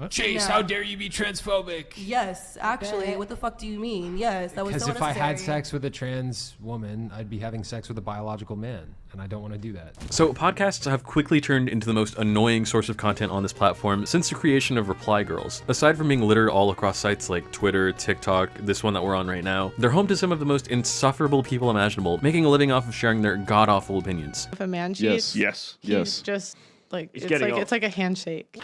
Chase, how dare you be transphobic? Yes, actually, what the fuck do you mean? Yes, that was so necessary. Because if I had sex with a trans woman, I'd be having sex with a biological man, and I don't want to do that. So podcasts have quickly turned into the most annoying source of content on this platform since the creation of reply girls. Aside from being littered all across sites like Twitter, TikTok, this one that we're on right now, they're home to some of the most insufferable people imaginable, making a living off of sharing their god-awful opinions. If a man cheats, yes, he's just like, it's like a handshake.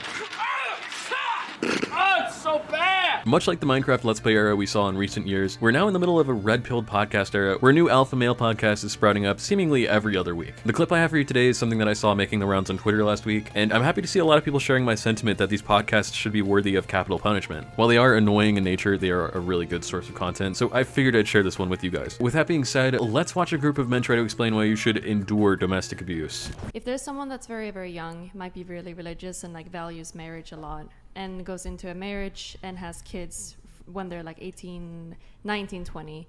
Oh, it's so bad! Much like the Minecraft Let's Play era we saw in recent years, we're now in the middle of a red-pilled podcast era where a new alpha male podcast is sprouting up seemingly every other week. The clip I have for you today is something that I saw making the rounds on Twitter last week, and I'm happy to see a lot of people sharing my sentiment that these podcasts should be worthy of capital punishment. While they are annoying in nature, they are a really good source of content, so I figured I'd share this one with you guys. With that being said, let's watch a group of men try to explain why you should endure domestic abuse. If there's someone that's very, very young, might be really religious and like values marriage a lot, and goes into a marriage and has kids when they're like 18, 19, 20,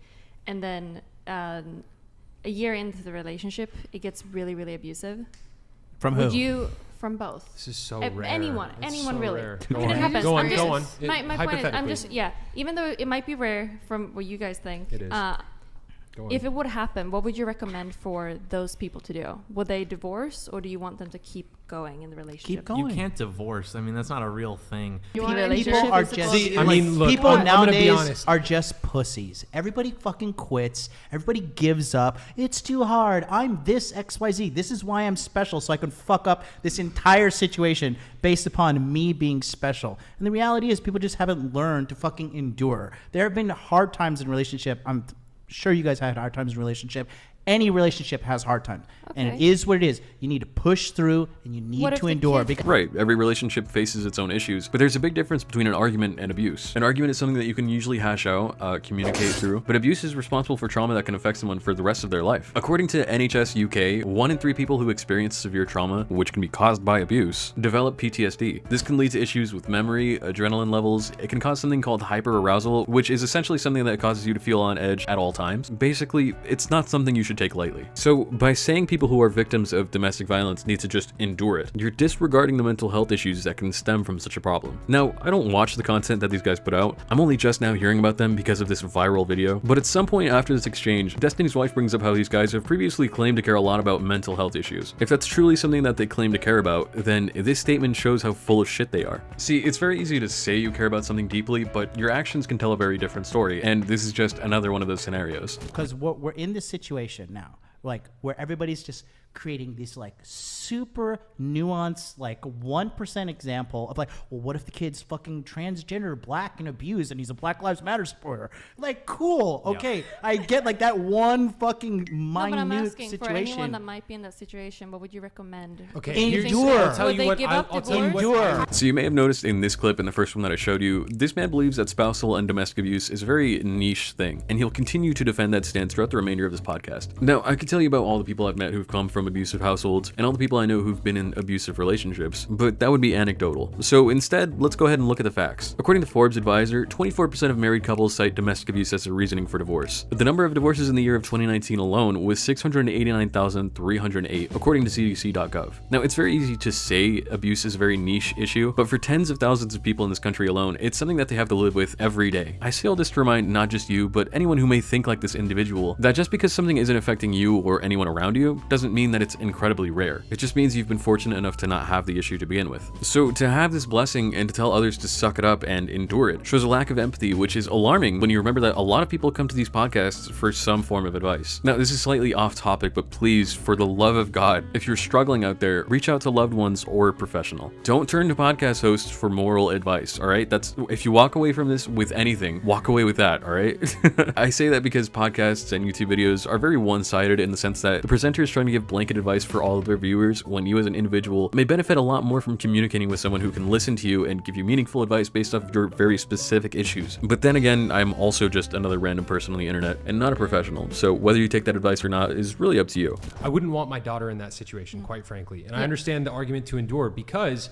and then a year into the relationship, it gets really, really abusive. From who? Would you... From both. This is so rare. Anyone so really. Rare. I mean, it happens. Go on. My point is, I'm just, even though it might be rare from what you guys think, it is. If it would happen, what would you recommend for those people to do? Would they divorce, or do you want them to keep going in the relationship? Keep going. You can't divorce. I mean, that's not a real thing. You want Relationship relationship are is just- I mean, look, people I'm gonna be nowadays honest. are just pussies. Everybody fucking quits. Everybody gives up. It's too hard. I'm this XYZ. This is why I'm special, so I can fuck up this entire situation based upon me being special. And the reality is people just haven't learned to fucking endure. There have been hard times in relationship. I'm sure you guys had hard times in relationship. Any relationship has hard times. And it Okay. is what it is. You need to push through and you need What if to the endure. kid- Because Right, every relationship faces its own issues, but there's a big difference between an argument and abuse. An argument is something that you can usually hash out, communicate through, but abuse is responsible for trauma that can affect someone for the rest of their life. According to NHS UK, 1 in 3 people who experience severe trauma, which can be caused by abuse, develop PTSD. This can lead to issues with memory, adrenaline levels. It can cause something called hyperarousal, which is essentially something that causes you to feel on edge at all times. Basically, it's not something you should take lightly. So by saying people who are victims of domestic violence need to just endure it, you're disregarding the mental health issues that can stem from such a problem. Now, I don't watch the content that these guys put out. I'm only just now hearing about them because of this viral video, but at some point after this exchange, Destiny's wife brings up how these guys have previously claimed to care a lot about mental health issues. If that's truly something that they claim to care about, then this statement shows how full of shit they are. See, it's very easy to say you care about something deeply, but your actions can tell a very different story, and this is just another one of those scenarios. because we're in this situation now, like where everybody's just creating this like super nuanced like 1% example of like, well, what if the kid's fucking transgender, black, and abused, and he's a Black Lives Matter supporter? Like, cool, okay, I get like that one fucking minute No, but I'm asking situation. for anyone that might be in that situation, what would you recommend? Okay, Endure. I'll tell Would you they what. give I'll up tell you what. Endure. So you may have noticed in this clip, in the first one that I showed you, this man believes that spousal and domestic abuse is a very niche thing, and he'll continue to defend that stance throughout the remainder of this podcast. Now, I could tell you about all the people I've met who've come from abusive households, and all the people I know who've been in abusive relationships, but that would be anecdotal. So instead, let's go ahead and look at the facts. According to Forbes Advisor, 24% of married couples cite domestic abuse as a reasoning for divorce. The number of divorces in the year of 2019 alone was 689,308, according to CDC.gov. Now, it's very easy to say abuse is a very niche issue, but for tens of thousands of people in this country alone, it's something that they have to live with every day. I say all this to remind not just you, but anyone who may think like this individual, that just because something isn't affecting you or anyone around you, doesn't mean that it's incredibly rare. It just means you've been fortunate enough to not have the issue to begin with. So to have this blessing and to tell others to suck it up and endure it shows a lack of empathy, which is alarming when you remember that a lot of people come to these podcasts for some form of advice. Now, this is slightly off topic, but please, for the love of God, if you're struggling out there, reach out to loved ones or a professional. Don't turn to podcast hosts for moral advice, all right? If you walk away from this with anything, walk away with that, all right? I say that because podcasts and YouTube videos are very one-sided in the sense that the presenter is trying to give blanket advice for all of their viewers, when you as an individual may benefit a lot more from communicating with someone who can listen to you and give you meaningful advice based off your very specific issues. But then again, I'm also just another random person on the internet and not a professional, so whether you take that advice or not is really up to you. I wouldn't want my daughter in that situation, quite frankly. And I understand the argument to endure because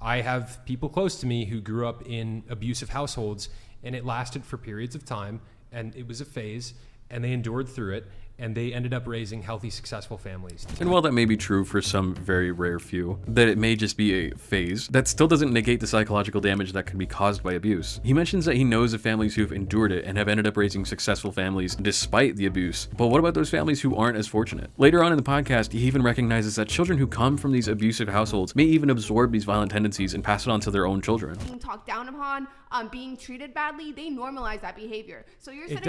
I have people close to me who grew up in abusive households, and it lasted for periods of time, and it was a phase, and they endured through it. and they ended up raising healthy, successful families. And while that may be true for some very rare few, that it may just be a phase, that still doesn't negate the psychological damage that can be caused by abuse. He mentions that he knows of families who've endured it and have ended up raising successful families despite the abuse. But what about those families who aren't as fortunate? Later on in the podcast, he even recognizes that children who come from these abusive households may even absorb these violent tendencies and pass it on to their own children. Being talked down upon, being treated badly, they normalize that behavior. So you're It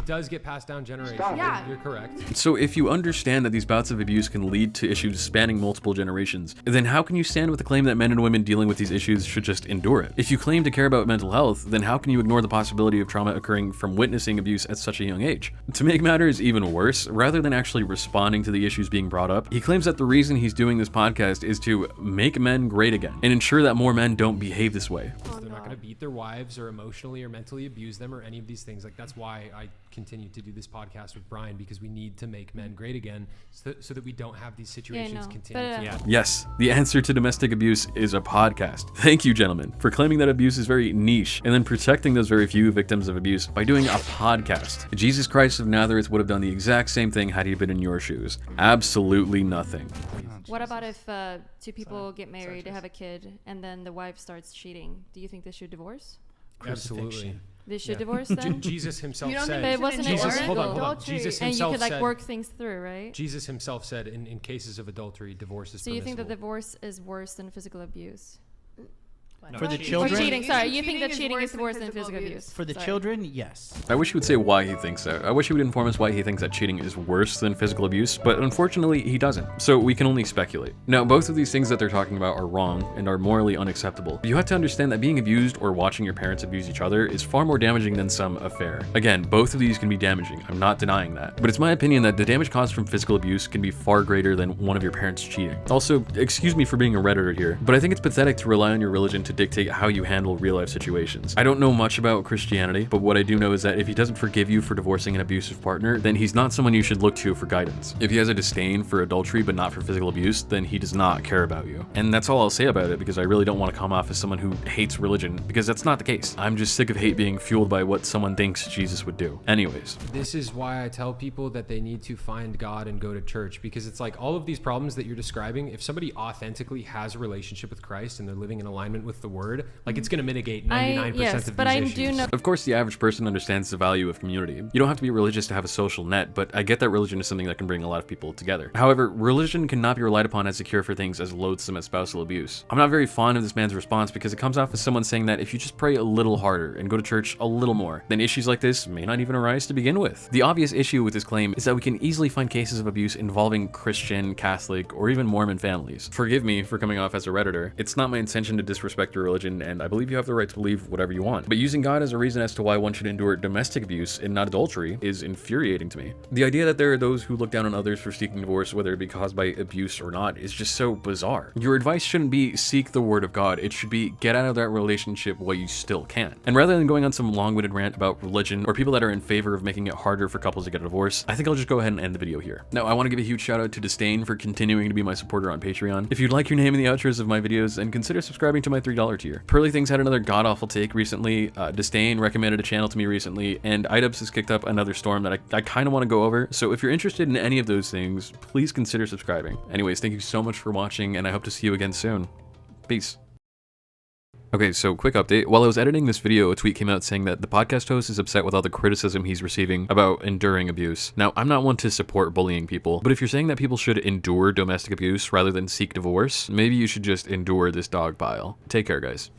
does get passed down generations. Yeah. You're correct. So if you understand that these bouts of abuse can lead to issues spanning multiple generations, then how can you stand with the claim that men and women dealing with these issues should just endure it? If you claim to care about mental health, then how can you ignore the possibility of trauma occurring from witnessing abuse at such a young age? To make matters even worse, rather than actually responding to the issues being brought up, he claims that the reason he's doing this podcast is to make men great again and ensure that more men don't behave this way. They're not going to beat their wives or emotionally or mentally abuse them or any of these things. Like, that's why I continue to do this podcast with Brian, because we need to make men great again so that we don't have these situations continue. Yes, the answer to domestic abuse is a podcast. Thank you, gentlemen, for claiming that abuse is very niche and then protecting those very few victims of abuse by doing a podcast. Jesus Christ of Nazareth would have done the exact same thing had he been in your shoes. Absolutely nothing. What about if two people get married, they have a kid, and then the wife starts cheating? Do you think they should divorce? Absolutely. They should divorce then? Jesus himself You don't said. think But it wasn't Jesus, illegal. hold on. Jesus And you himself could like said. work things through, right? Jesus himself said, in cases of adultery, divorce is So you think that permissible. divorce is worse than physical abuse? For the Or children, cheating, sorry. You think Cheating that cheating is worse than physical abuse? for the Sorry. children, yes. I wish he would say why he thinks that. I wish he would inform us why he thinks that cheating is worse than physical abuse, but unfortunately he doesn't. So we can only speculate. Now, both of these things that they're talking about are wrong and are morally unacceptable. You have to understand that being abused or watching your parents abuse each other is far more damaging than some affair. Again, both of these can be damaging. I'm not denying that. But it's my opinion that the damage caused from physical abuse can be far greater than one of your parents cheating. Also, excuse me for being a Redditor here, but I think it's pathetic to rely on your religion to dictate how you handle real-life situations. I don't know much about Christianity, but what I do know is that if he doesn't forgive you for divorcing an abusive partner, then he's not someone you should look to for guidance. If he has a disdain for adultery but not for physical abuse, then he does not care about you. And that's all I'll say about it, because I really don't want to come off as someone who hates religion, because that's not the case. I'm just sick of hate being fueled by what someone thinks Jesus would do. Anyways. This is why I tell people that they need to find God and go to church, because it's like all of these problems that you're describing, if somebody authentically has a relationship with Christ and they're living in alignment with the word, like it's going to mitigate 99% of these issues. Do know. Of course, the average person understands the value of community. You don't have to be religious to have a social net, but I get that religion is something that can bring a lot of people together. However, religion cannot be relied upon as a cure for things as loathsome as spousal abuse. I'm not very fond of this man's response because it comes off as someone saying that if you just pray a little harder and go to church a little more, then issues like this may not even arise to begin with. The obvious issue with this claim is that we can easily find cases of abuse involving Christian, Catholic, or even Mormon families. Forgive me for coming off as a Redditor. It's not my intention to disrespect your religion, and I believe you have the right to believe whatever you want. But using God as a reason as to why one should endure domestic abuse and not adultery is infuriating to me. The idea that there are those who look down on others for seeking divorce, whether it be caused by abuse or not, is just so bizarre. Your advice shouldn't be seek the word of God. It should be get out of that relationship while you still can. And rather than going on some long-winded rant about religion or people that are in favor of making it harder for couples to get a divorce, I think I'll just go ahead and end the video here. Now, I want to give a huge shout out to Disdain for continuing to be my supporter on Patreon. If you'd like your name in the outros of my videos, then consider subscribing to my $3 tier. Pearly Things had another god-awful take recently. Disdain recommended a channel to me recently, and iDubbbz has kicked up another storm that I kind of want to go over. So if you're interested in any of those things, please consider subscribing. Anyways, thank you so much for watching, and I hope to see you again soon. Peace. Okay, so quick update. While I was editing this video, a tweet came out saying that the podcast host is upset with all the criticism he's receiving about enduring abuse. Now, I'm not one to support bullying people, but if you're saying that people should endure domestic abuse rather than seek divorce, maybe you should just endure this dog pile. Take care, guys.